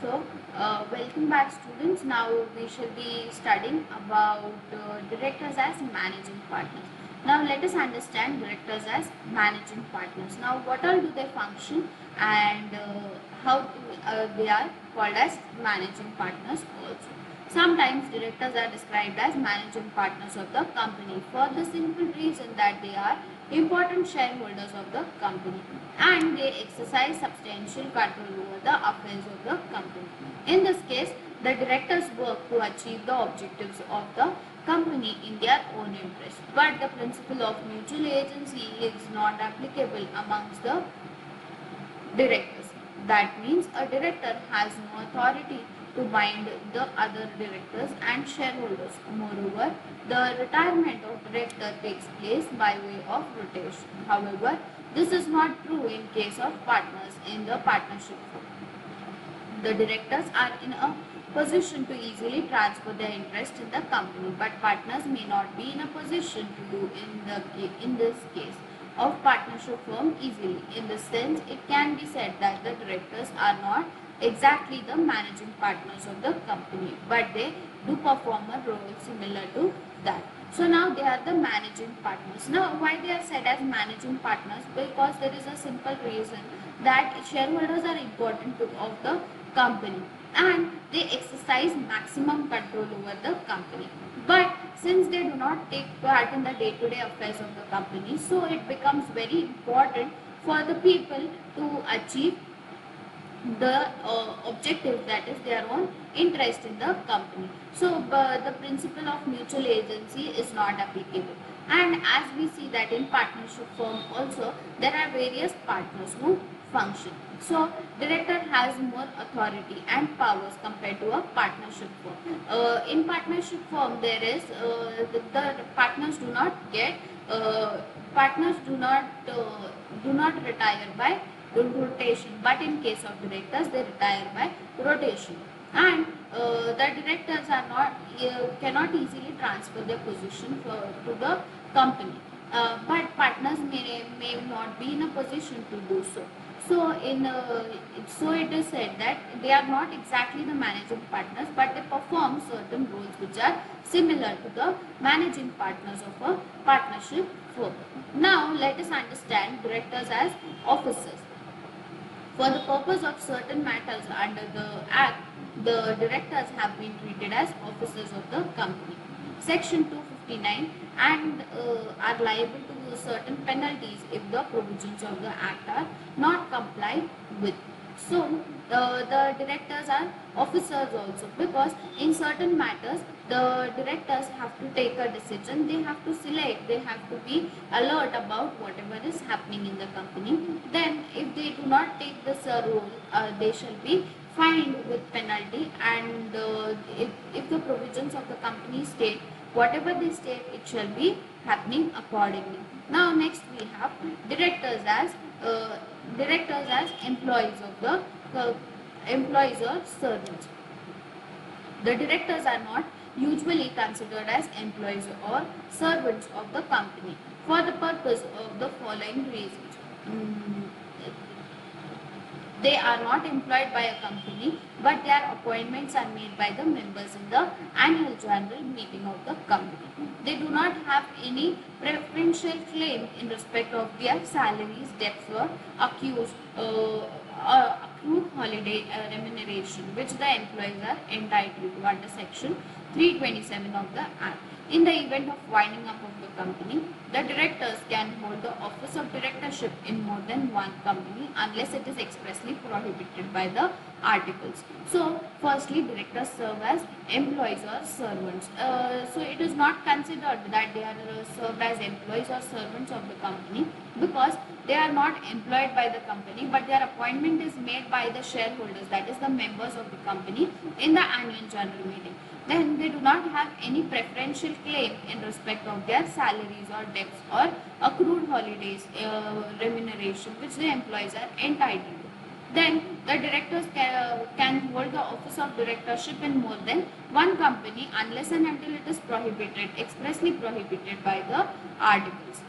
Welcome back students. Now we shall be studying about directors as managing partners. Now let us understand directors as managing partners. Now what all do they function and how they are called as managing partners also. Sometimes directors are described as managing partners of the company for the simple reason that they are important shareholders of the company and they exercise substantial control over the affairs of the company. In this case, the directors work to achieve the objectives of the company in their own interest. But the principle of mutual agency is not applicable amongst the directors. That means a director has no authority to bind the other directors and shareholders. Moreover, the retirement of director takes place by way of rotation. However, this is not true in case of partners in the partnership firm. The directors are in a position to easily transfer their interest in the company, but partners may not be in a position to do in this case of partnership firm easily. In this sense, it can be said that the directors are not exactly the managing partners of the company, but they do perform a role similar to that. So now they are the managing partners. Now why they are said as managing partners? Because there is a simple reason that shareholders are important of the company and they exercise maximum control over the company. But since they do not take part in the day-to-day affairs of the company, so it becomes very important for the people to achieve the objective, that is their own interest in the company. So the principle of mutual agency is not applicable. And as we see that in partnership firm also there are various partners who function. So director has more authority and powers compared to a partnership firm. In partnership firm there is the partners do not get partners do not retire by rotation, but in case of directors they retire by rotation, and the directors are not cannot easily transfer their position to the company, but partners may not be in a position to do so. So it is said that they are not exactly the managing partners, but they perform certain roles which are similar to the managing partners of a partnership firm. Now let us understand directors as officers. For the purpose of certain matters under the Act, the directors have been treated as officers of the company. Section 259 and are liable to certain penalties if the provisions of the Act are not complied with. So, the directors are officers also, because in certain matters the directors have to take a decision, they have to select, they have to be alert about whatever is happening in the company. Then if they do not take this role, they shall be fined with penalty, and if the provisions of the company state whatever they state, it shall be happening accordingly. Now next we have directors as employees of the employees or servants. The directors are not usually considered as employees or servants of the company for the purpose of the following reasons. They are not employed by a company, but their appointments are made by the members in the annual general meeting of the company. They do not have any preferential claim in respect of their salaries, debts, or accrued holiday remuneration, which the employees are entitled to under section 327 of the Act. In the event of winding up of the company, the directors can hold the office of directorship in more than one company unless it is expressly prohibited by the articles. So, firstly, directors serve as employees or servants. So, it is not considered that they are served as employees or servants of the company, because they are not employed by the company, but their appointment is made by the shareholders, that is the members of the company, in the annual general meeting. Then they do not have any preferential claim in respect of their salaries or debts or accrued holidays remuneration, which the employees are entitled to. Then the directors can hold the office of directorship in more than one company unless and until it is prohibited, expressly prohibited by the articles.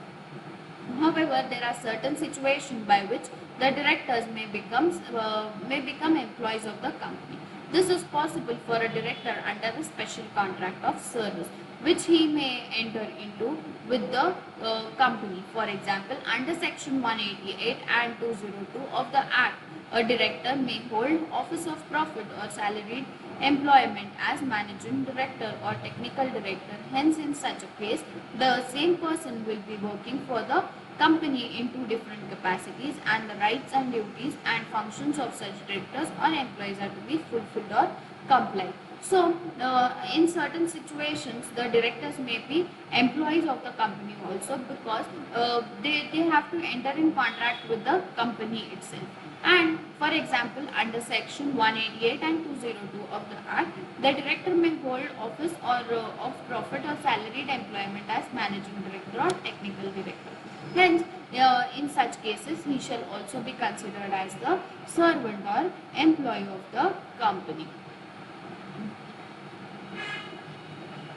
However, there are certain situations by which the directors may become employees of the company. This is possible for a director under a special contract of service, which he may enter into with the company. For example, under Section 188 and 202 of the Act, a director may hold office of profit or salaried employment as managing director or technical director. Hence, in such a case, the same person will be working for the company in two different capacities, and the rights and duties and functions of such directors or employees are to be fulfilled or complied. So, in certain situations, the directors may be employees of the company also, because they have to enter in contract with the company itself. And for example, under Section 188 and 202 of the Act, the director may hold office or of profit or salaried employment as managing director or technical director. Hence, in such cases, he shall also be considered as the servant or employee of the company.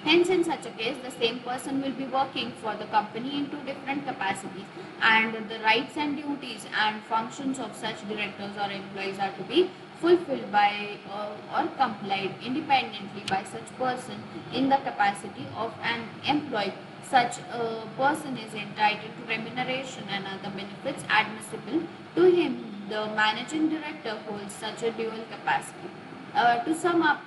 Hence, in such a case, the same person will be working for the company in two different capacities, and the rights and duties and functions of such directors or employees are to be fulfilled by or complied independently by such person in the capacity of an employee. Such a person is entitled to remuneration and other benefits admissible to him. The managing director holds such a dual capacity. To sum up,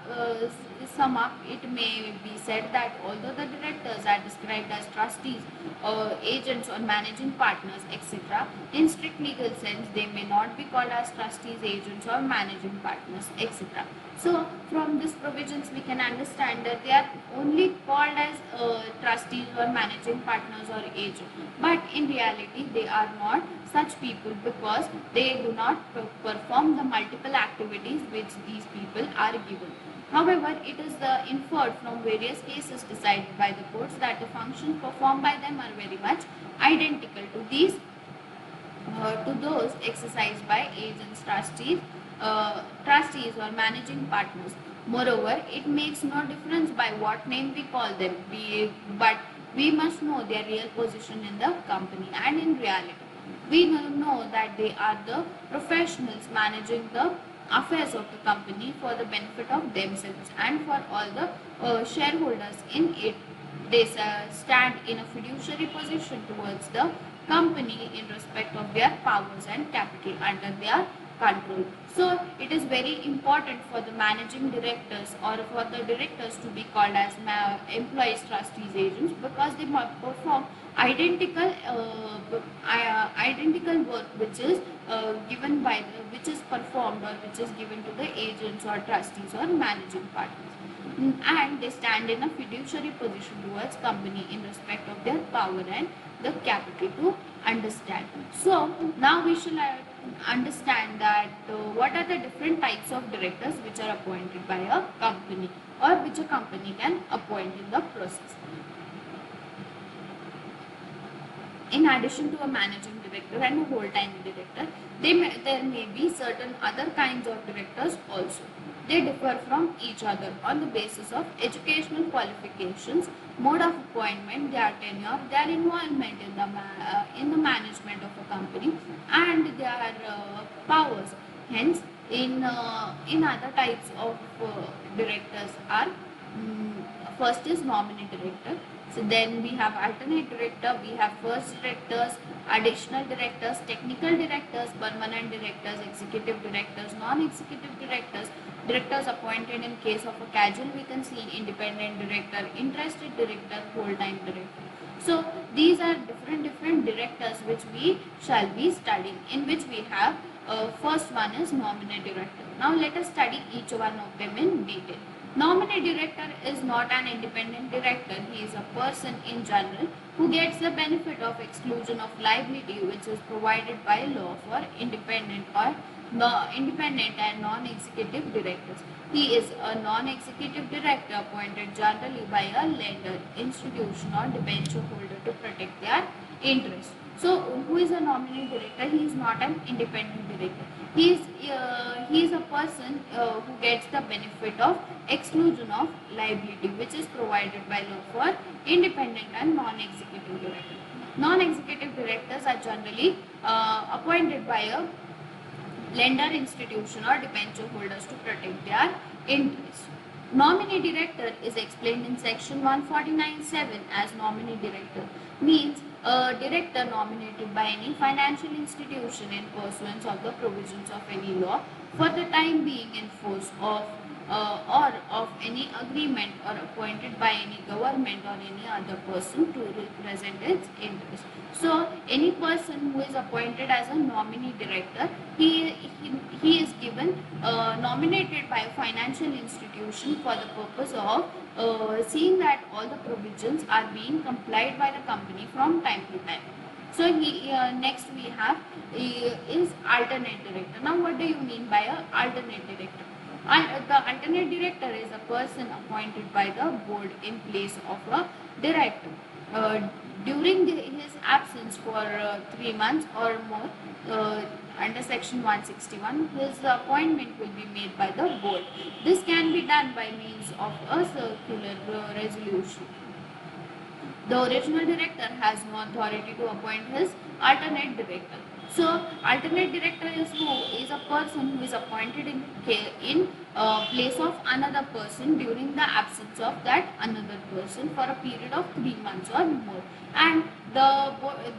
it may be said that although the directors are described as trustees, agents or managing partners, etc., in strict legal sense, they may not be called as trustees, agents or managing partners, etc. So, from these provisions, we can understand that they are only called as trustees or managing partners or agents, but in reality, they are not such people, because they do not perform the multiple activities which these people are given. However, it is inferred from various cases decided by the courts that the functions performed by them are very much identical to those exercised by agents, trustees or managing partners. Moreover, it makes no difference by what name we call them, but we must know their real position in the company, and in reality we know that they are the professionals managing the affairs of the company for the benefit of themselves and for all the shareholders in it. They stand in a fiduciary position towards the company in respect of their powers and capital under their control. So, it is very important for the managing directors or for the directors to be called as employees, trustees, agents, because they perform identical work which is which is performed or which is given to the agents or trustees or managing partners. And they stand in a fiduciary position towards company in respect of their power and the capital to understand. So now we shall understand that what are the different types of directors which are appointed by a company or which a company can appoint in the process. In addition to a managing director and a whole-time director, there may be certain other kinds of directors also. They differ from each other on the basis of educational qualifications, mode of appointment, their tenure, their involvement in the management of a company, and their powers. Hence, in other types of directors are first is nominee director. So then we have alternate director, we have first directors, additional directors, technical directors, permanent directors, executive directors, non-executive directors, directors appointed in case of a casual vacancy, independent director, interested director, whole-time director. So these are different directors which we shall be studying, in which we have first one is nominee director. Now let us study each one of them in detail. Nominee director is not an independent director. He is a person in general who gets the benefit of exclusion of liability which is provided by law for independent and non-executive directors. He is a non-executive director appointed generally by a lender, institution or debenture holder to protect their interests. So, who is a nominee director? He is not an independent director. He is a person who gets the benefit of exclusion of liability which is provided by law for independent and non-executive directors. Non-executive directors are generally appointed by a lender, institution or debenture holders to protect their interests. Nominee director is explained in section 149(7) as nominee director means a director nominated by any financial institution in pursuance of the provisions of any law for the time being in force of or of any agreement or appointed by any government or any other person to represent its interest. So any person who is appointed as a nominee director, he is given nominated by a financial institution for the purpose of seeing that all the provisions are being complied by the company from time to time. So next we have is alternate director. Now what do you mean by a alternate director? The alternate director is a person appointed by the board in place of a director. During his absence for 3 months or more, under section 161, his appointment will be made by the board. This can be done by means of a circular resolution. The original director has no authority to appoint his alternate director. So, alternate director is who is a person who is appointed in place of another person during the absence of that another person for a period of 3 months or more. And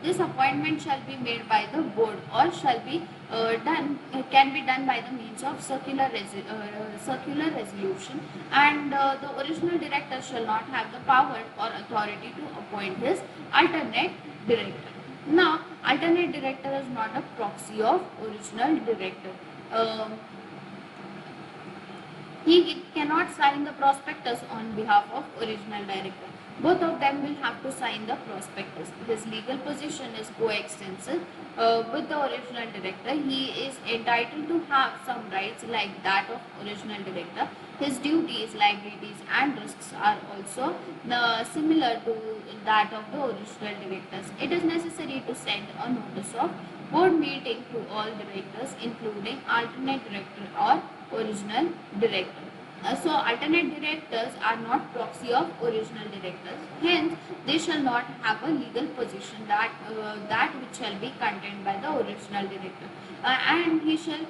this appointment shall be made by the board or shall be can be done by the means of circular resolution, and the original director shall not have the power or authority to appoint his alternate director. Now, alternate director is not a proxy of original director. He cannot sign the prospectus on behalf of original director. Both of them will have to sign the prospectus. His legal position is coextensive with the original director. He is entitled to have some rights like that of original director. His duties, liabilities and risks are also similar to that of the original directors. It is necessary to send a notice of board meeting to all directors, including alternate director or original director. So alternate directors are not proxy of original directors. Hence, they shall not have a legal position that which shall be contained by the original director, and he shall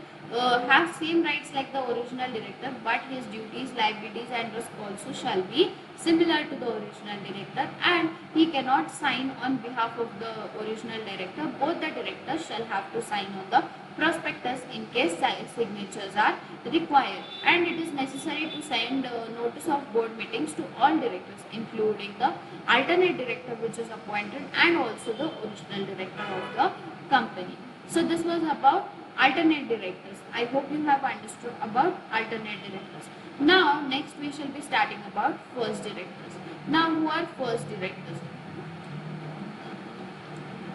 have same rights like the original director, but his duties, liabilities and risk also shall be similar to the original director, and he cannot sign on behalf of the original director. Both the directors shall have to sign on the prospectus in case signatures are required, and it is necessary to send notice of board meetings to all directors, including the alternate director which is appointed and also the original director of the company. So this was about alternate directors. I hope you have understood about alternate directors. Now next we shall be starting about first directors. Now who are first directors?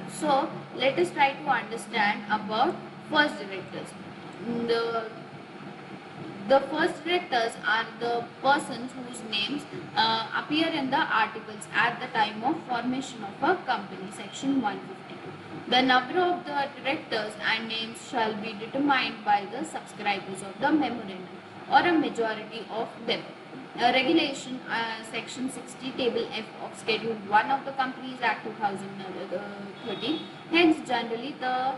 So let us try to understand about first directors. The first directors are the persons whose names appear in the articles at the time of formation of a company, section 152. The number of the directors and names shall be determined by the subscribers of the memorandum or a majority of them. Regulation section 60 table F of schedule 1 of the Companies Act 2013. Hence generally the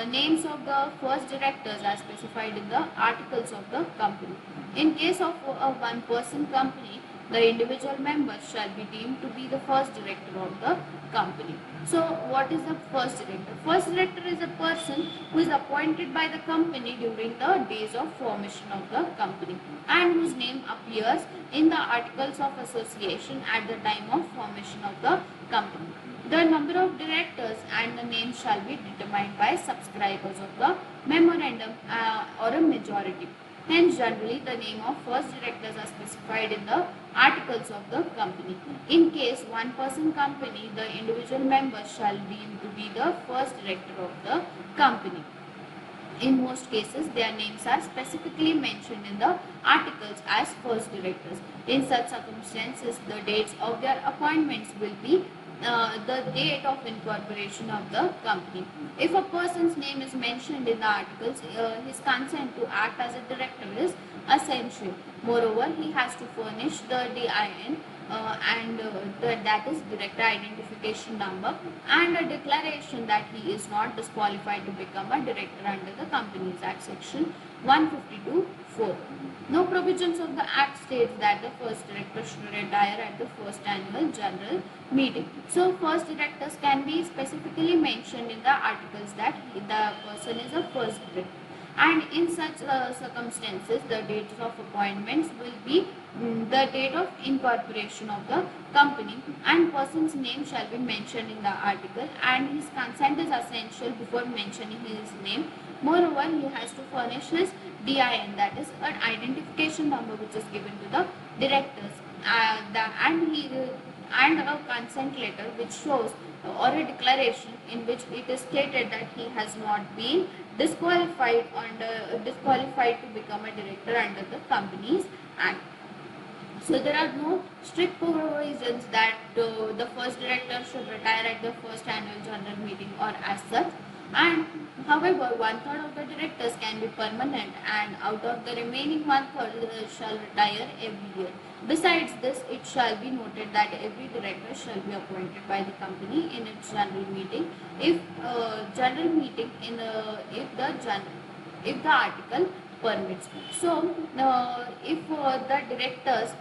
names of the first directors are specified in the articles of the company. In case of a one person company, the individual members shall be deemed to be the first director of the company. So what is the first director? First director is a person who is appointed by the company during the days of formation of the company and whose name appears in the articles of association at the time of formation of the company. The number of directors and the name shall be determined by subscribers of the memorandum or a majority. Hence, generally, the name of first directors are specified in the articles of the company. In case one person company, the individual members shall deem to be the first director of the company. In most cases, their names are specifically mentioned in the articles as first directors. In such circumstances, the dates of their appointments will be the date of incorporation of the company. If a person's name is mentioned in the articles, his consent to act as a director is essential. Moreover, he has to furnish the DIN that is director identification number, and a declaration that he is not disqualified to become a director under the Companies Act section 152(4). No provisions of the Act states that the first director should retire at the first annual general meeting. So first directors can be specifically mentioned in the articles that the person is a first director, and in such circumstances the dates of appointments will be the date of incorporation of the company, and person's name shall be mentioned in the article, and his consent is essential before mentioning his name. Moreover, he has to furnish his DIN, that is an identification number which is given to the directors, and a consent letter which shows, or a declaration in which it is stated that he has not been disqualified to become a director under the Companies Act. So there are no strict provisions that the first director should retire at the first annual general meeting or as such. And however, one third of the directors can be permanent, and out of the remaining one third shall retire every year. Besides this, it shall be noted that every director shall be appointed by the company in its general meeting if general meeting in if the article permits. So, if the directors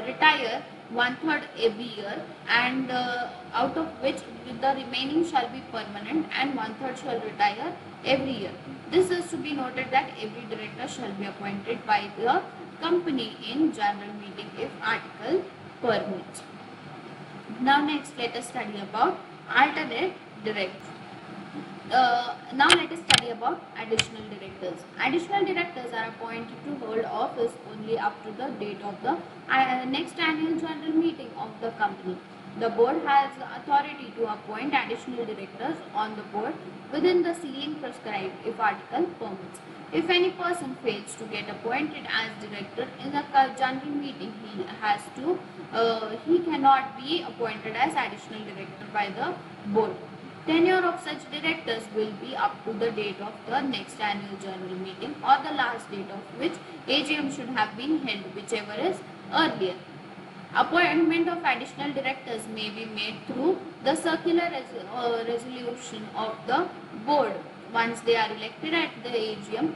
retire one third every year, and out of which the remaining shall be permanent and one third shall retire every year. This is to be noted that every director shall be appointed by the company in general meeting if article permits. Now next let us study about alternate directors. Now let us study about additional directors. Additional directors are appointed to hold office only up to the date of the next annual general meeting of the company. The board has authority to appoint additional directors on the board within the ceiling prescribed if article permits. If any person fails to get appointed as director in the general meeting, he cannot be appointed as additional director by the board. Tenure of such directors will be up to the date of the next annual general meeting or the last date of which AGM should have been held, whichever is earlier. Appointment of additional directors may be made through the circular resolution of the board. Once they are elected at the AGM,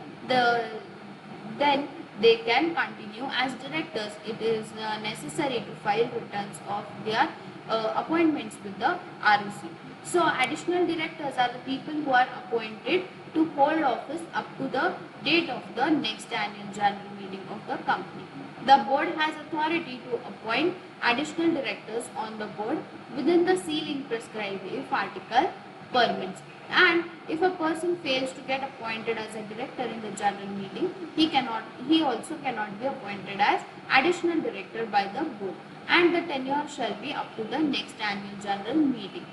then they can continue as directors. It is necessary to file returns of their appointments with the ROC. So additional directors are the people who are appointed to hold office up to the date of the next annual general meeting of the company. The board has authority to appoint additional directors on the board within the ceiling prescribed if article permits. And if a person fails to get appointed as a director in the general meeting, he also cannot be appointed as additional director by the board, and the tenure shall be up to the next annual general meeting.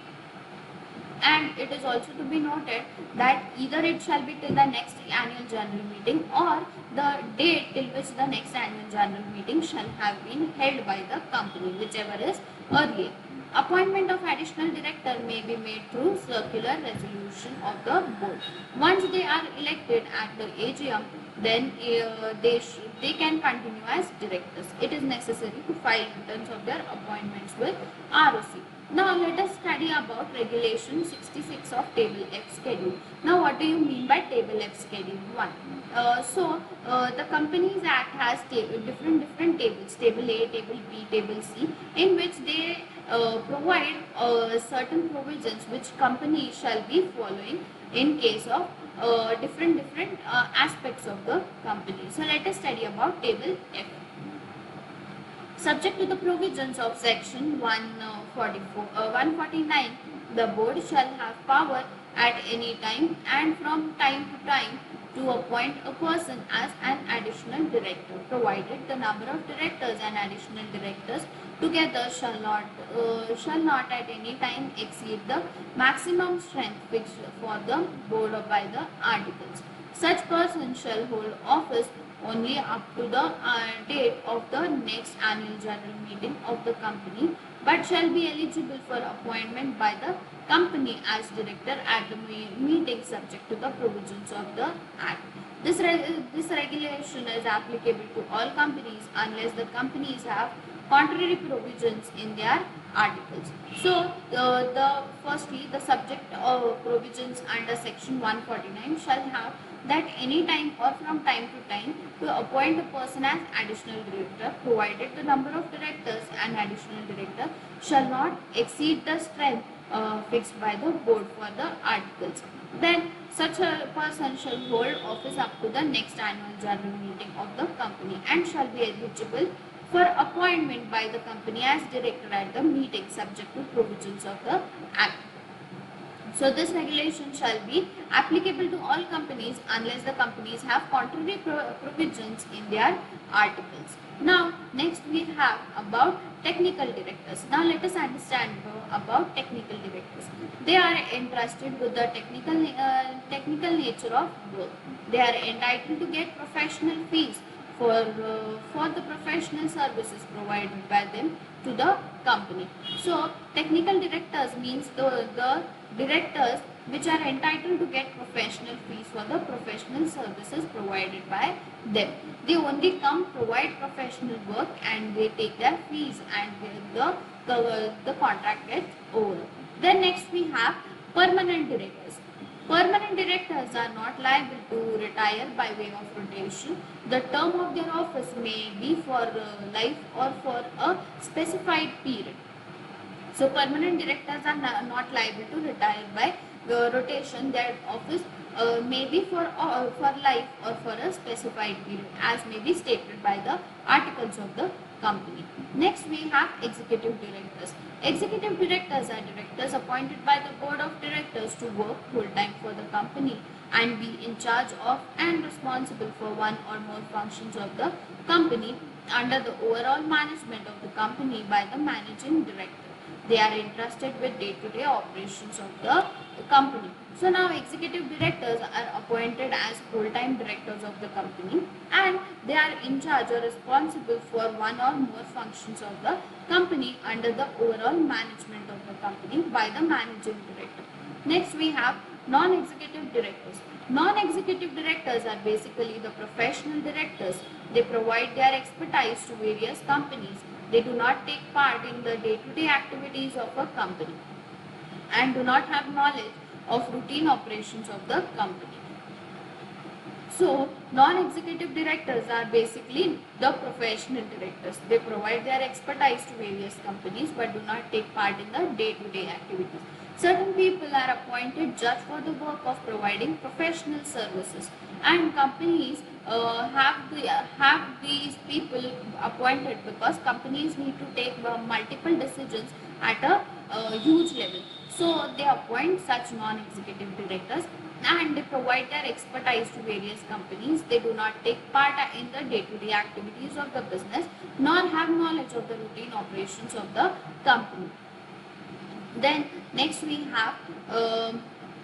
And it is also to be noted that either it shall be till the next annual general meeting or the date till which the next annual general meeting shall have been held by the company, whichever is earlier. Appointment of additional director may be made through circular resolution of the board. Once they are elected at the AGM, then they can continue as directors. It is necessary to file returns of their appointments with ROC. Now let us study about regulation 66 of table F schedule. Now what do you mean by table F schedule 1? The Companies Act has different tables, table A, table B, table C, in which they provide certain provisions which companies shall be following in case of different aspects of the company. So let us study about table F. Subject to the provisions of section 149, the board shall have power at any time and from time to time to appoint a person as an additional director, provided the number of directors and additional directors together shall not at any time exceed the maximum strength fixed for the board by the articles. Such person shall hold office only up to the date of the next annual general meeting of the company, but shall be eligible for appointment by the company as director at the meeting subject to the provisions of the Act. This regulation is applicable to all companies unless the companies have contrary provisions in their articles. So, firstly, the subject of provisions under section 149 shall have that any time or from time to time to appoint a person as additional director, provided the number of directors and additional director shall not exceed the strength fixed by the board for the articles. Then such a person shall hold office up to the next annual general meeting of the company and shall be eligible for appointment by the company as director at the meeting subject to provisions of the Act. So this regulation shall be applicable to all companies unless the companies have contrary provisions in their articles. Now next we have about technical directors. Now let us understand about technical directors. They are entrusted with the technical nature of work. They are entitled to get professional fees for the professional services provided by them to the company. So technical directors means the directors which are entitled to get professional fees for the professional services provided by them. They only come provide professional work and they take their fees and the contract gets over. Then next we have permanent directors. Permanent directors are not liable to retire by way of rotation. The term of their office may be for life or for a specified period. So permanent directors are not liable to retire by rotation. Their office may be for life or for a specified period as may be stated by the articles of the company. Next we have executive directors. Executive directors are directors appointed by the board of directors to work full time for the company and be in charge of and responsible for one or more functions of the company under the overall management of the company by the managing director. They are entrusted with day-to-day operations of the company. So now executive directors are appointed as full-time directors of the company and they are in charge or responsible for one or more functions of the company under the overall management of the company by the managing director. Next we have non-executive directors. Non-executive directors are basically the professional directors. They provide their expertise to various companies. They do not take part in the day-to-day activities of a company and do not have knowledge of routine operations of the company. So, non-executive directors are basically the professional directors. They provide their expertise to various companies but do not take part in the day-to-day activities. Certain people are appointed just for the work of providing professional services and companies have these people appointed because companies need to take multiple decisions at a huge level. So they appoint such non-executive directors and they provide their expertise to various companies. They do not take part in the day-to-day activities of the business nor have knowledge of the routine operations of the company. Then next we have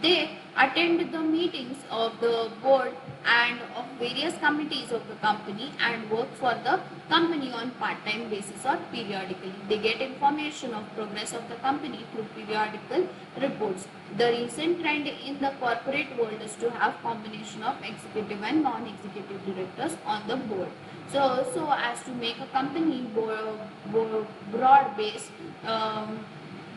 they attend the meetings of the board and of various committees of the company and work for the company on part-time basis or periodically. They get information of progress of the company through periodical reports. The recent trend in the corporate world is to have combination of executive and non-executive directors on the board. So as to make a company broad-based,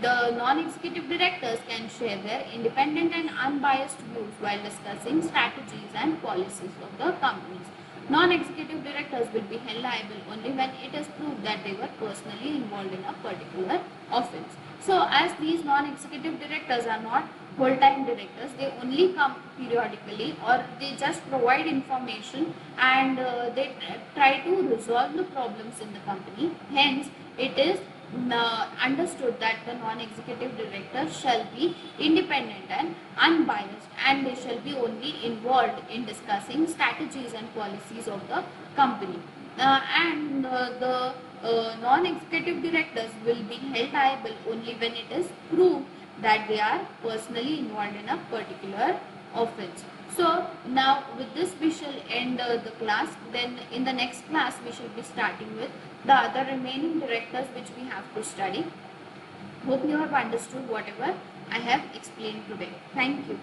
the non-executive directors can share their independent and unbiased views while discussing strategies and policies of the companies. Non-executive directors will be held liable only when it is proved that they were personally involved in a particular offence. So as these non-executive directors are not full-time directors, they only come periodically or they just provide information and they try to resolve the problems in the company. Hence, it is understood that the non-executive director shall be independent and unbiased and they shall be only involved in discussing strategies and policies of the company. The non-executive directors will be held liable only when it is proved that they are personally involved in a particular offence. So now with this we shall end the class. Then in the next class we shall be starting with the other remaining directors which we have to study. Hope you have understood whatever I have explained today. Thank you.